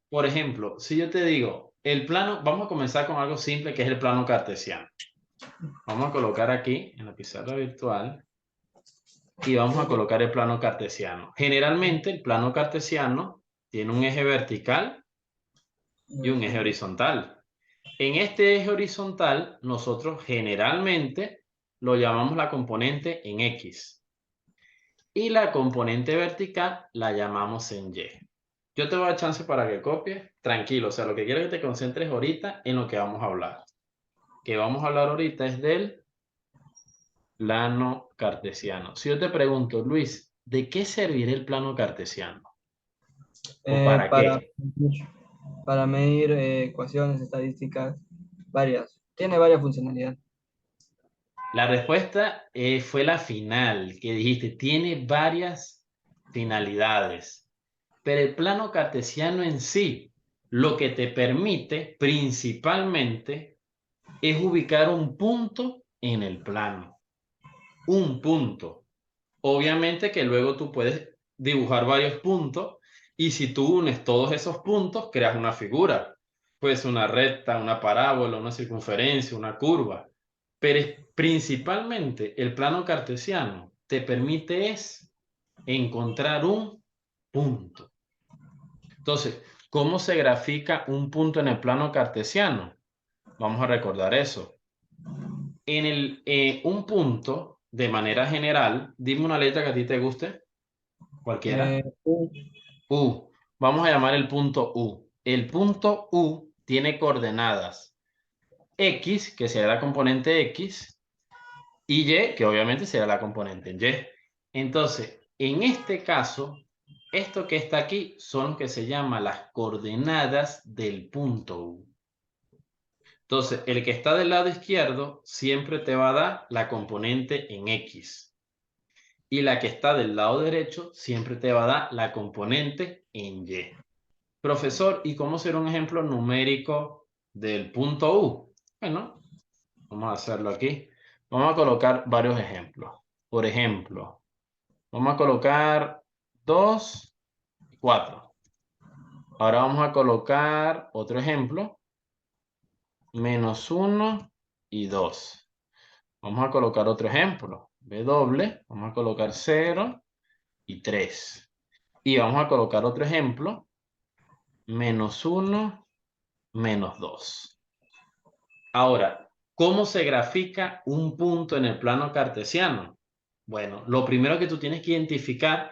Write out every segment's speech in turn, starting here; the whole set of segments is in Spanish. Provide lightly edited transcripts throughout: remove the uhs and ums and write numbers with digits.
Por ejemplo, si yo te digo, el plano, vamos a comenzar con algo simple que es el plano cartesiano. Vamos a colocar aquí en la pizarra virtual y vamos a colocar el plano cartesiano. Generalmente el plano cartesiano tiene un eje vertical y un eje horizontal. En este eje horizontal, nosotros generalmente lo llamamos la componente en X. Y la componente vertical la llamamos en Y. Yo te voy a dar chance para que copies. Tranquilo, o sea, lo que quiero es que te concentres ahorita en lo que vamos a hablar. Que vamos a hablar ahorita es del plano cartesiano. Si yo te pregunto, Luis, ¿de qué servirá el plano cartesiano? ¿O Eh, para para, qué? para medir ecuaciones, estadísticas, varias. Tiene varias funcionalidades. La respuesta fue la final, que dijiste, tiene varias finalidades. Pero el plano cartesiano en sí, lo que te permite principalmente es ubicar un punto en el plano. Un punto. Obviamente que luego tú puedes dibujar varios puntos y si tú unes todos esos puntos, creas una figura. Puede ser una recta, una parábola, una circunferencia, una curva. Pero principalmente el plano cartesiano te permite es encontrar un punto. Entonces, ¿cómo se grafica un punto en el plano cartesiano? Vamos a recordar eso. Un punto, de manera general, dime una letra que a ti te guste, cualquiera. U, U. Vamos a llamar el punto U. El punto U tiene coordenadas X, que será la componente X, y Y, que obviamente será la componente en Y. Entonces, en este caso, esto que está aquí son lo que se llama las coordenadas del punto U. Entonces, el que está del lado izquierdo siempre te va a dar la componente en X. Y la que está del lado derecho siempre te va a dar la componente en Y. Profesor, ¿y cómo será un ejemplo numérico del punto U? Bueno, vamos a hacerlo aquí. Vamos a colocar varios ejemplos. Por ejemplo, vamos a colocar 2 y 4. Ahora vamos a colocar otro ejemplo, -1 y 2. Vamos a colocar otro ejemplo, W, vamos a colocar 0 y 3. Y vamos a colocar otro ejemplo, -1, -2. Ahora, ¿cómo se grafica un punto en el plano cartesiano? Bueno, lo primero que tú tienes que identificar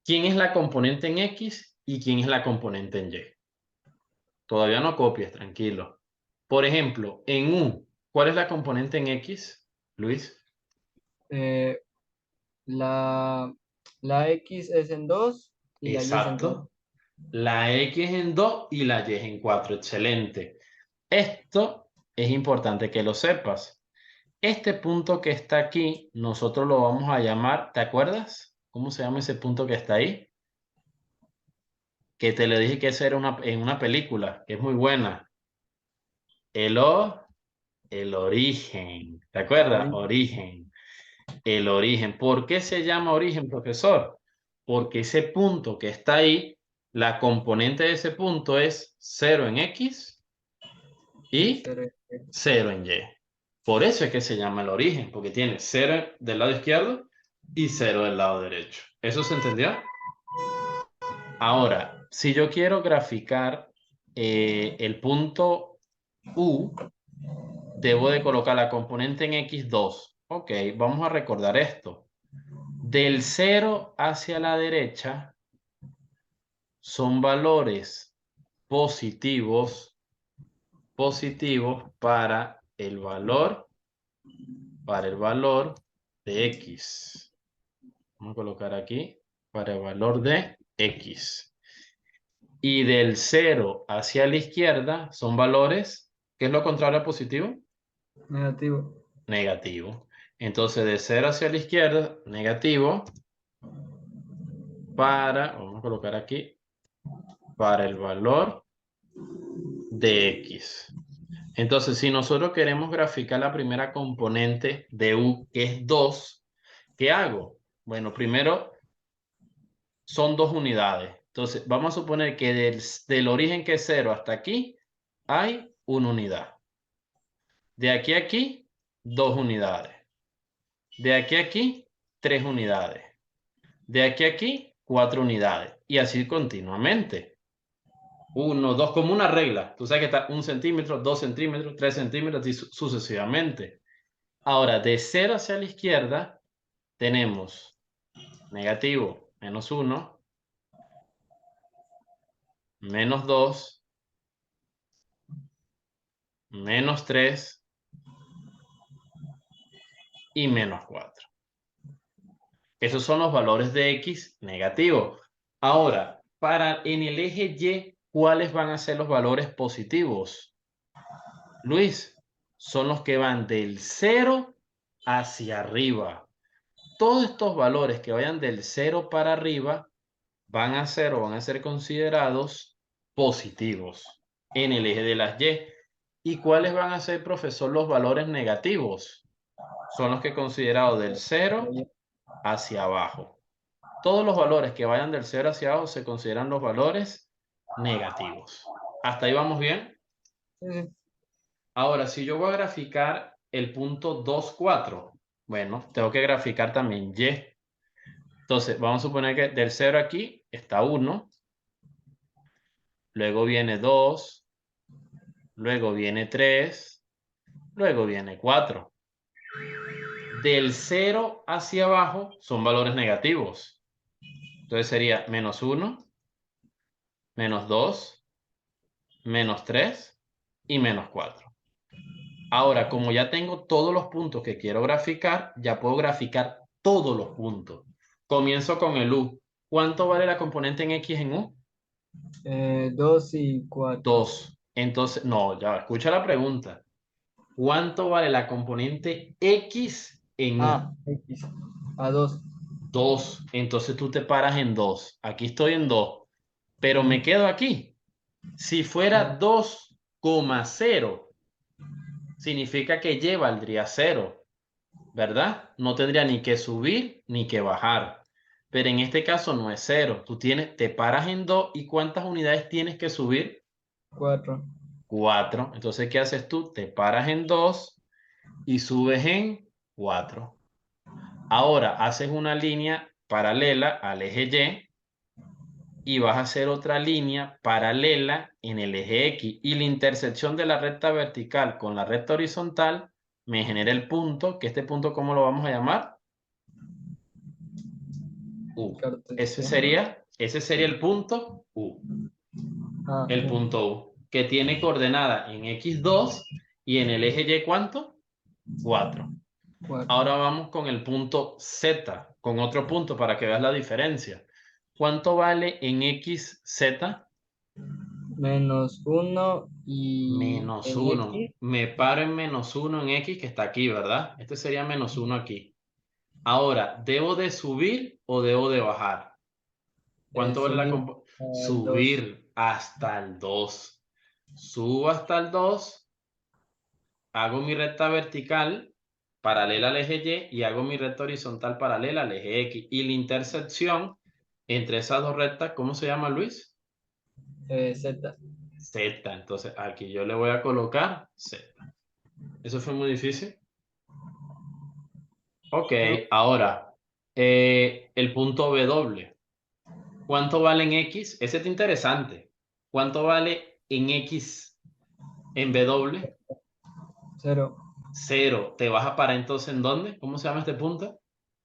quién es la componente en X y quién es la componente en Y. Todavía no copies, tranquilo. Por ejemplo, en U, ¿cuál es la componente en X, Luis? eh, la, la X es en 2 y la Y es en 4. Exacto. La X en 2 y la Y en 4. Excelente. Esto es importante que lo sepas. Este punto que está aquí, nosotros lo vamos a llamar, ¿te acuerdas? ¿Cómo se llama ese punto que está ahí? Que te le dije que esa era en una película, que es muy buena. El O, el origen. ¿Te acuerdas? Origen. El origen. ¿Por qué se llama origen, profesor? Porque ese punto que está ahí, la componente de ese punto es 0 en X y 0 en Y. Por eso es que se llama el origen, porque tiene 0 del lado izquierdo y 0 del lado derecho. ¿Eso se entendió? Ahora, si yo quiero graficar el punto U, debo de colocar la componente en X2. Ok, vamos a recordar esto. Del 0 hacia la derecha son valores positivos, positivos para el valor de X. Vamos a colocar aquí para el valor de X. Y del 0 hacia la izquierda son valores, ¿qué es lo contrario a positivo? Negativo. Negativo. Entonces de 0 hacia la izquierda, negativo, vamos a colocar aquí, para el valor de X. Entonces, si nosotros queremos graficar la primera componente de U, que es 2, ¿qué hago? Bueno, primero son dos unidades. Entonces, vamos a suponer que del origen que es 0 hasta aquí hay una unidad. De aquí a aquí, 2 unidades. De aquí a aquí, 3 unidades. De aquí a aquí, 4 unidades. Y así continuamente. 1, 2, como una regla. Tú sabes que está 1 centímetro, 2 centímetros, 3 centímetros y sucesivamente. Ahora, de 0 hacia la izquierda, tenemos negativo, -1, -2, -3 y -4. Esos son los valores de X negativos. Ahora, en el eje Y, ¿cuáles van a ser los valores positivos? Luis, son los que van del 0 hacia arriba. Todos estos valores que vayan del 0 para arriba van a ser considerados positivos en el eje de las Y. ¿Y cuáles van a ser, profesor, los valores negativos? Son los que considerados del 0 hacia abajo. Todos los valores que vayan del 0 hacia abajo se consideran los valores negativos. ¿Hasta ahí vamos bien? Sí. Ahora, si yo voy a graficar el punto 2, 4, bueno, tengo que graficar también Y. Entonces, vamos a suponer que del 0 aquí está 1, luego viene 2, luego viene 3, luego viene 4. Del 0 hacia abajo son valores negativos. Entonces sería -1, -2, -3 y -4. Ahora, como ya tengo todos los puntos que quiero graficar, ya puedo graficar todos los puntos. Comienzo con el U. ¿Cuánto vale la componente en X en U? 2 y 4. 2. Entonces, no, ya, escucha la pregunta. ¿Cuánto vale la componente X en U? X. A 2. 2. Entonces tú te paras en 2. Aquí estoy en 2. Pero me quedo aquí. Si fuera 2,0, significa que Y valdría 0, ¿verdad? No tendría ni que subir ni que bajar. Pero en este caso no es 0. Te paras en 2 y ¿cuántas unidades tienes que subir? 4. 4. Entonces, ¿qué haces tú? Te paras en 2 y subes en 4. Ahora haces una línea paralela al eje Y vas a hacer otra línea paralela en el eje X. Y la intersección de la recta vertical con la recta horizontal me genera el punto, que este punto, ¿cómo lo vamos a llamar? U. Ese sería el punto U. El punto U, que tiene coordenada en X2 y en el eje Y, ¿cuánto? 4. Ahora vamos con el punto Z, con otro punto para que veas la diferencia. ¿Cuánto vale en XZ? -1 y Menos en 1. X. Me paro en -1 en X, que está aquí, ¿verdad? Este sería -1 aquí. Ahora, ¿debo de subir o debo de bajar? ¿Cuánto vale Subir al 2. subir hasta el 2? Subo hasta el 2, hago mi recta vertical paralela al eje Y y hago mi recta horizontal paralela al eje X. Y la intersección entre esas dos rectas, ¿cómo se llama, Luis? Z. Z. Entonces, aquí yo le voy a colocar Z. ¿Eso fue muy difícil? Ok, No. ahora, el punto W. ¿Cuánto vale en X? Ese es interesante. ¿Cuánto vale en X en W? 0. 0. ¿Te vas a parar entonces en dónde? ¿Cómo se llama este punto?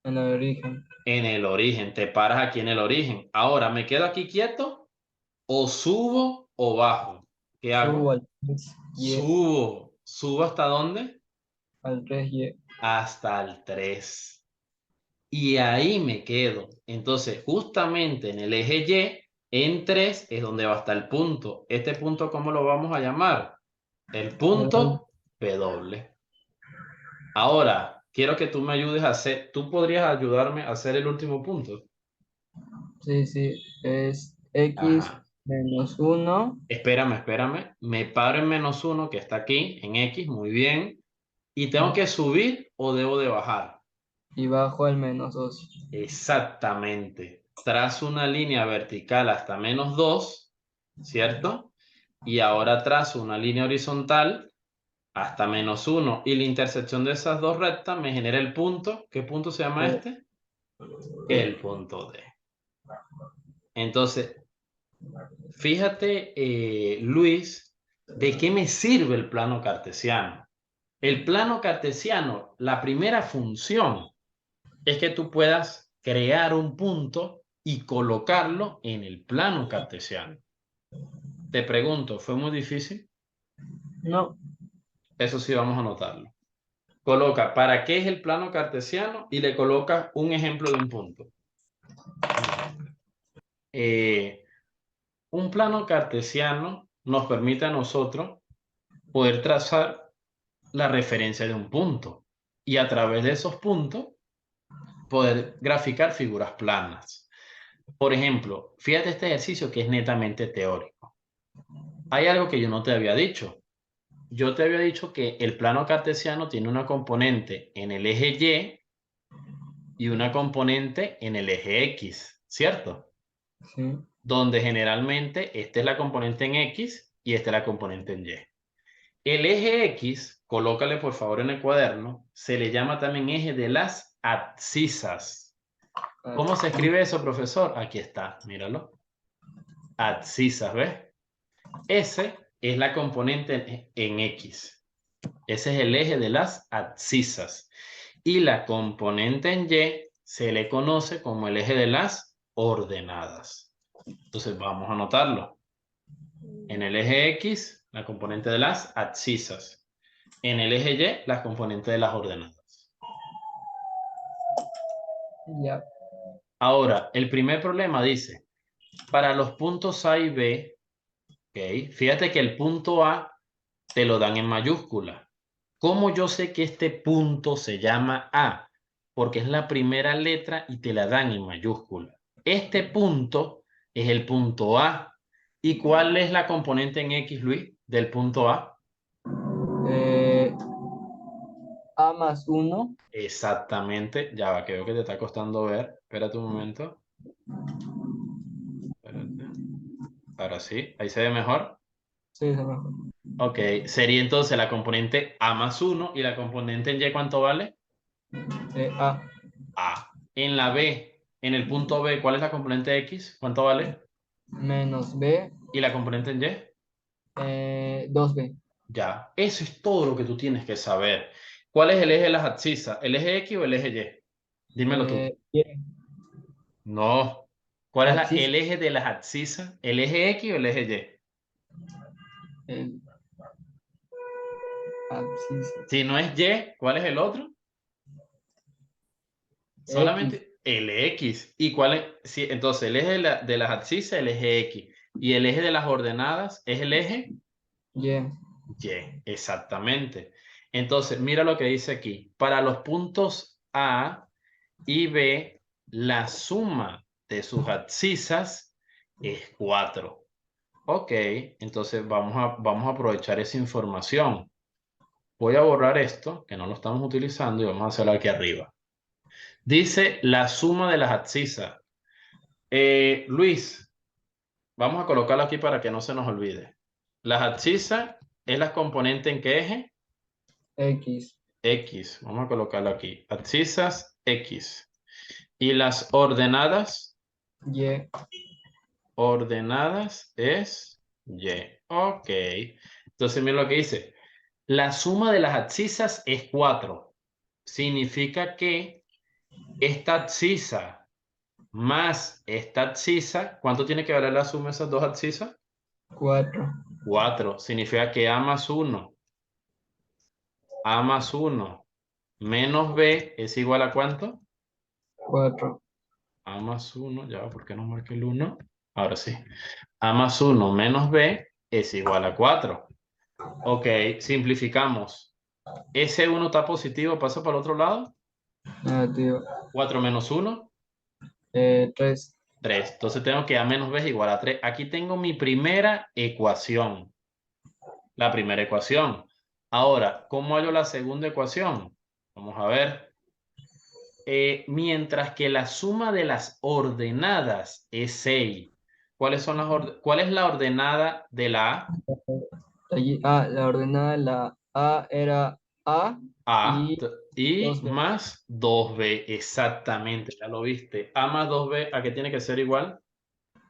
En el origen. En el origen. Te paras aquí en el origen. Ahora, ¿me quedo aquí quieto? ¿O subo o bajo? ¿Qué Subo hago? al 3 Y. Subo. ¿Subo hasta dónde? Al 3 Y. Hasta el 3. Y ahí me quedo. Entonces, justamente en el eje Y, en 3 es donde va a estar el punto. Este punto, ¿cómo lo vamos a llamar? El punto W. Ahora, quiero que tú me ayudes a hacer, tú podrías ayudarme a hacer el último punto. Sí, sí. Es X Ajá. -1 Espérame. Me paro en -1 que está aquí, en X, muy bien. ¿Y tengo que subir o debo de bajar? y bajo al -2. Exactamente. trazo una línea vertical hasta -2, ¿cierto? Y ahora trazo una línea horizontal hasta -1. Y la intersección de esas dos rectas me genera el punto. ¿Qué punto se llama este? El punto D. Entonces, fíjate, Luis, ¿de qué me sirve el plano cartesiano? El plano cartesiano, la primera función es que tú puedas crear un punto y colocarlo en el plano cartesiano. Te pregunto, ¿fue muy difícil? No. Eso sí, vamos a anotarlo. Coloca, ¿para qué es el plano cartesiano? Y le colocas un ejemplo de un punto. Un plano cartesiano nos permite a nosotros poder trazar la referencia de un punto y a través de esos puntos poder graficar figuras planas. Por ejemplo, fíjate este ejercicio que es netamente teórico. Hay algo que yo no te había dicho. Yo te había dicho que el plano cartesiano tiene una componente en el eje Y una componente en el eje X, ¿cierto? Sí. Donde generalmente esta es la componente en X y esta es la componente en Y. El eje X, colócale por favor en el cuaderno, se le llama también eje de las abscisas. ¿Cómo se escribe eso, profesor? Aquí está, míralo. Abscisas, ¿ves? Ese es la componente en X. Ese es el eje de las abscisas. Y la componente en Y se le conoce como el eje de las ordenadas. Entonces vamos a anotarlo. En el eje X, la componente de las abscisas. En el eje Y, la componente de las ordenadas. Ya. Ahora, el primer problema dice, para los puntos A y B, ¿ok? Fíjate que el punto A te lo dan en mayúscula. ¿Cómo yo sé que este punto se llama A? Porque es la primera letra y te la dan en mayúscula. Este punto es el punto A. ¿Y cuál es la componente en X, Luis, del punto A? A más 1. Exactamente. Ya va, creo que te está costando ver. Espérate un momento. Espérate. Ahora sí, ahí se ve mejor. Sí, se mejor. Ok, sería entonces la componente A más 1 y la componente en Y, ¿cuánto vale? A A. En la B, en el punto B, ¿cuál es la componente X? ¿Cuánto vale? menos B, ¿Y la componente en Y? 2B. Ya, eso es todo lo que tú tienes que saber. ¿Cuál es el eje de las abscisas? ¿El eje X o el eje Y? Dímelo tú. Y, No. ¿Cuál es abscisa, el eje de las abscisas? ¿El eje X o el eje Y? el abscisa, Si no es Y, ¿cuál es el otro? X, Solamente el X. ¿Y cuál es? Sí, entonces, el eje de las abscisas es el eje X. ¿Y el eje de las ordenadas es el eje? Y, Y, exactamente. Entonces, mira lo que dice aquí. Para los puntos A y B, la suma de sus abscisas es 4. Ok, entonces vamos a aprovechar esa información. Voy a borrar esto, que no lo estamos utilizando, y vamos a hacerlo aquí arriba. Dice la suma de las abscisas. Luis, vamos a colocarlo aquí para que no se nos olvide. Las abscisas es la componente en qué eje? X, X. Vamos a colocarlo aquí. Abscisas X. Y las ordenadas. Y, Ordenadas es Y. Ok. Entonces, mira lo que dice. La suma de las abscisas es 4. Significa que esta abscisa más esta abscisa, ¿cuánto tiene que valer la suma de esas dos abscisas? 4, 4. Significa que A más 1. A más 1 menos B es igual a ¿cuánto? 4, A más 1, ya, ¿por qué no marqué el 1? Ahora sí. A más 1 menos B es igual a 4. Ok, simplificamos. Ese 1 está positivo, pasa para el otro lado. negativo, 4 menos 1, 3, 3. Entonces tengo que A menos B es igual a 3. Aquí tengo mi primera ecuación. La primera ecuación. Ahora, ¿cómo hallo la segunda ecuación? Vamos a ver. mientras que la suma de las ordenadas es 6. ¿Cuál es la ordenada de la A? Allí, la ordenada de la A era A A y y 2B. más 2B, exactamente, ya lo viste. A más 2B, ¿a qué tiene que ser igual?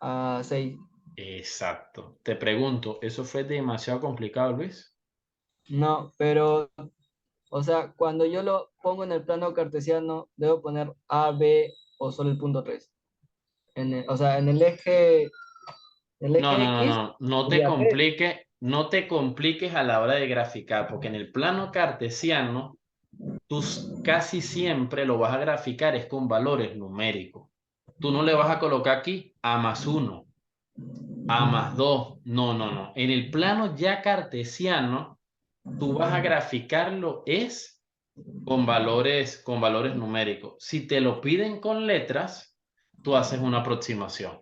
A 6. Exacto. Te pregunto, ¿eso fue demasiado complicado, Luis? No, pero, o sea, cuando yo lo pongo en el plano cartesiano, debo poner A, B o solo el punto 3. O sea, el No, eje no, no, X no, no te sería B. compliques, no te compliques a la hora de graficar, porque en el plano cartesiano, tú casi siempre lo vas a graficar es con valores numéricos. Tú no le vas a colocar aquí A más 1, A más 2. No, no, no. En el plano ya cartesiano, tú vas a graficarlo es con valores numéricos. Si te lo piden con letras, tú haces una aproximación.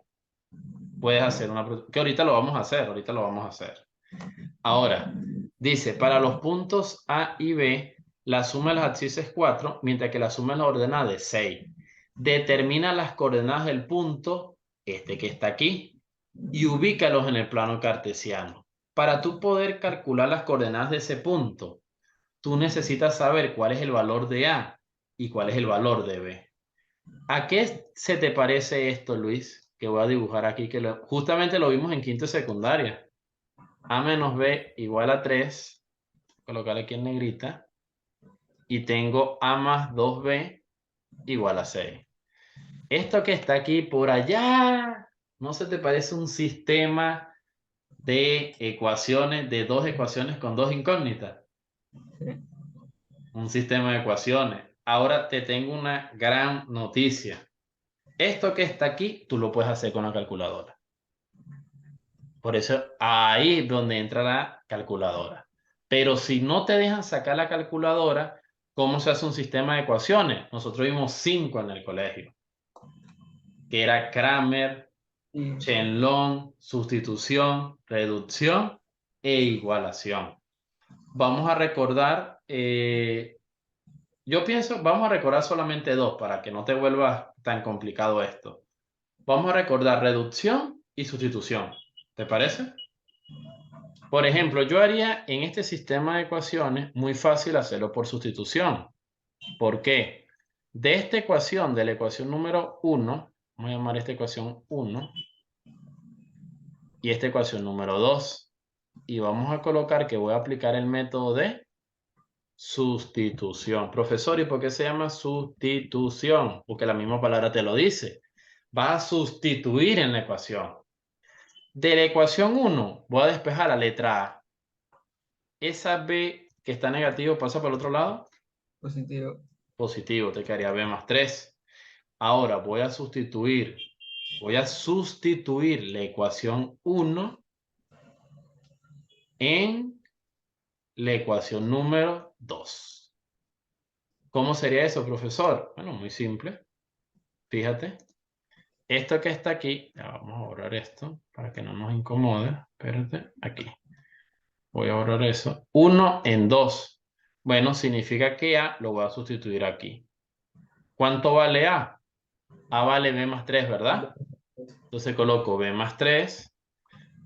Puedes hacer que ahorita lo vamos a hacer, ahorita lo vamos a hacer. Ahora, dice, para los puntos A y B, la suma de las abscisas es 4, mientras que la suma de las ordenadas es 6. Determina las coordenadas del punto, este que está aquí, y ubícalos en el plano cartesiano. Para tú poder calcular las coordenadas de ese punto, tú necesitas saber cuál es el valor de A y cuál es el valor de B. ¿A qué se te parece esto, Luis? Que voy a dibujar aquí, que justamente lo vimos en quinto de secundaria. A menos B igual a 3, colocar aquí en negrita, y tengo A más 2B igual a 6. Esto que está aquí por allá, ¿no se te parece un sistema de ecuaciones, de dos ecuaciones con dos incógnitas? Un sistema de ecuaciones. Ahora te tengo una gran noticia. Esto que está aquí, tú lo puedes hacer con la calculadora. Por eso ahí es donde entra la calculadora. Pero si no te dejan sacar la calculadora, ¿cómo se hace un sistema de ecuaciones? Nosotros vimos 5 en el colegio, que era Kramer, Sí. Shenlong, sustitución, reducción e igualación. Vamos a recordar, yo pienso, vamos a recordar solamente dos para que no te vuelva tan complicado esto. Vamos a recordar reducción y sustitución. ¿Te parece? Por ejemplo, yo haría en este sistema de ecuaciones muy fácil hacerlo por sustitución. ¿Por qué? De esta ecuación, de la ecuación número 1, vamos a llamar esta ecuación 1, y esta ecuación número 2. Y vamos a colocar que voy a aplicar el método de sustitución. Profesor, ¿y por qué se llama sustitución? Porque la misma palabra te lo dice. Vas a sustituir en la ecuación. De la ecuación 1, voy a despejar la letra A. Esa B que está negativo pasa para el otro lado. Positivo. Positivo, te quedaría B más 3. Ahora voy a sustituir la ecuación 1 en la ecuación número 2. ¿Cómo sería eso, profesor? Bueno, muy simple. Fíjate. Esto que está aquí, ya vamos a borrar esto para que no nos incomode. Espérate, aquí. Voy a borrar eso. 1 en 2. Bueno, significa que A lo voy a sustituir aquí. ¿Cuánto vale A? A vale B más 3, ¿verdad? Entonces coloco B más 3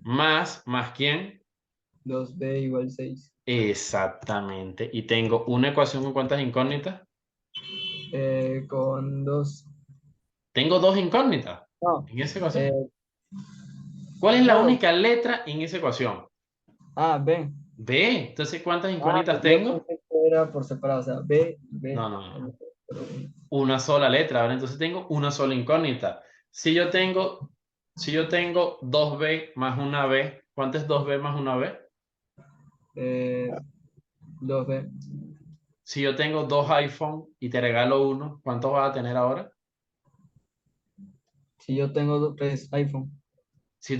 más ¿quién? 2B igual 6. Exactamente. Y tengo una ecuación con ¿cuántas incógnitas? Con 2. Tengo dos incógnitas No, en esa eh, ecuación. ¿Cuál es la claro. única letra en esa ecuación? B. B. Entonces, ¿cuántas incógnitas Yo tengo? pensé que era por separado, o sea, B, B. No, no, no. Una sola letra, ¿vale? Entonces tengo una sola incógnita. Si yo tengo, si yo tengo 2B más una B, ¿cuánto es 2B más una B? 2B. Si yo tengo dos iPhone y te regalo uno, ¿cuántos vas a tener ahora? Si yo tengo 3 iPhone. Si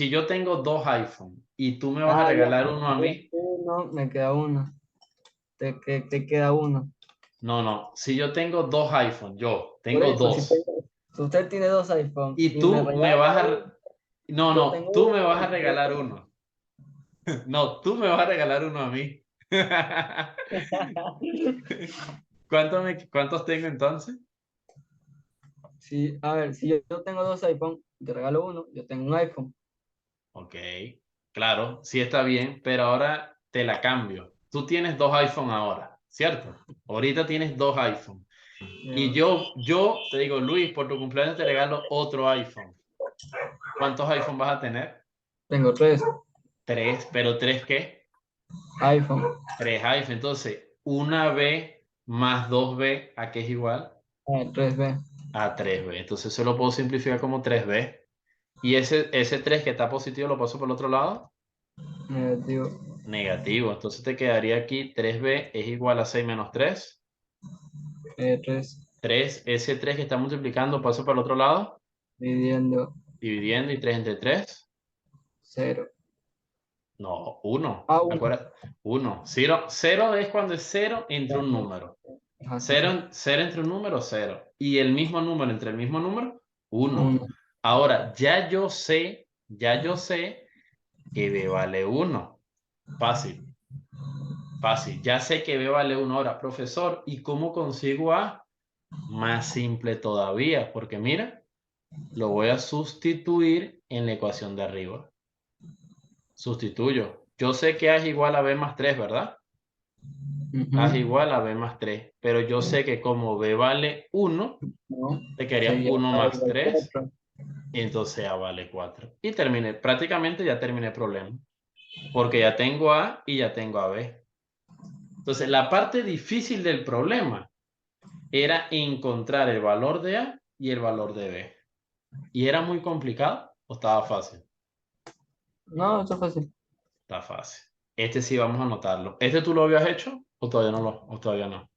yo tengo dos iPhone y tú me vas a Ya. regalar uno a mí, Uno, me queda uno. Te queda uno. no, no. Si yo tengo dos iPhone, yo Por tengo eso, dos. si usted tiene 2 iPhone Y y me tú me regala vas uno, no, yo no, tengo tú me uno vas a y usted regalar tiene uno. No, tú me vas a regalar uno a mí. ¿Cuántos tengo entonces? Si, a ver, si yo tengo dos iPhone, te regalo uno, yo tengo un iPhone. Ok, claro, sí está bien, pero ahora te la cambio. Tú tienes dos iPhone ahora, ¿cierto? Ahorita tienes dos iPhone. Y Ya, yo te digo, Luis, por tu cumpleaños te regalo otro iPhone. ¿Cuántos iPhone vas a tener? tengo tres Tres, pero ¿tres qué? iPhone, Tres iPhone. Entonces, una B más dos B, ¿a qué es igual? 3B, A tres b. Entonces, eso lo puedo simplificar como tres b. Y ese 3 que está positivo lo paso por el otro lado. negativo, Negativo. Entonces te quedaría aquí 3b es igual a 6 menos 3. 3 3, ese 3 que está multiplicando paso para el otro lado, dividiendo dividiendo y 3 entre 3. 0. No, 1. Ah, 1. Acuérdate, 1. 0, 0 es cuando es 0 entre un número. Ajá, sí, sí. 0, 0 entre un número, 0. Y el mismo número entre el mismo número, 1. 1. Ahora, ya yo sé que b vale 1. Fácil, fácil. Ya sé que b vale 1 ahora, profesor. ¿Y cómo consigo a? Más simple todavía, porque mira, lo voy a sustituir en la ecuación de arriba. Sustituyo. Yo sé que A es igual a B más 3, ¿verdad? A es igual a B más 3, pero yo sé que como B vale 1, No, te quedaría sería 1 más igual 3, 4. entonces A vale 4. Y terminé, prácticamente ya terminé el problema, porque ya tengo A y ya tengo a B. Entonces, la parte difícil del problema era encontrar el valor de A y el valor de B. ¿Y era muy complicado o estaba fácil? No, eso es fácil. Está fácil. Este sí vamos a anotarlo. ¿Este tú lo habías hecho o todavía no o todavía no?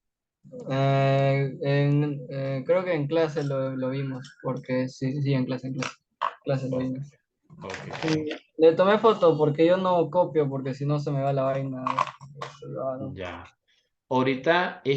Creo que en clase lo vimos, porque sí, sí, clase lo Ok, vimos. ok. Sí, le tomé foto porque yo no copio, porque si no se me va la vaina. Ya. Ahorita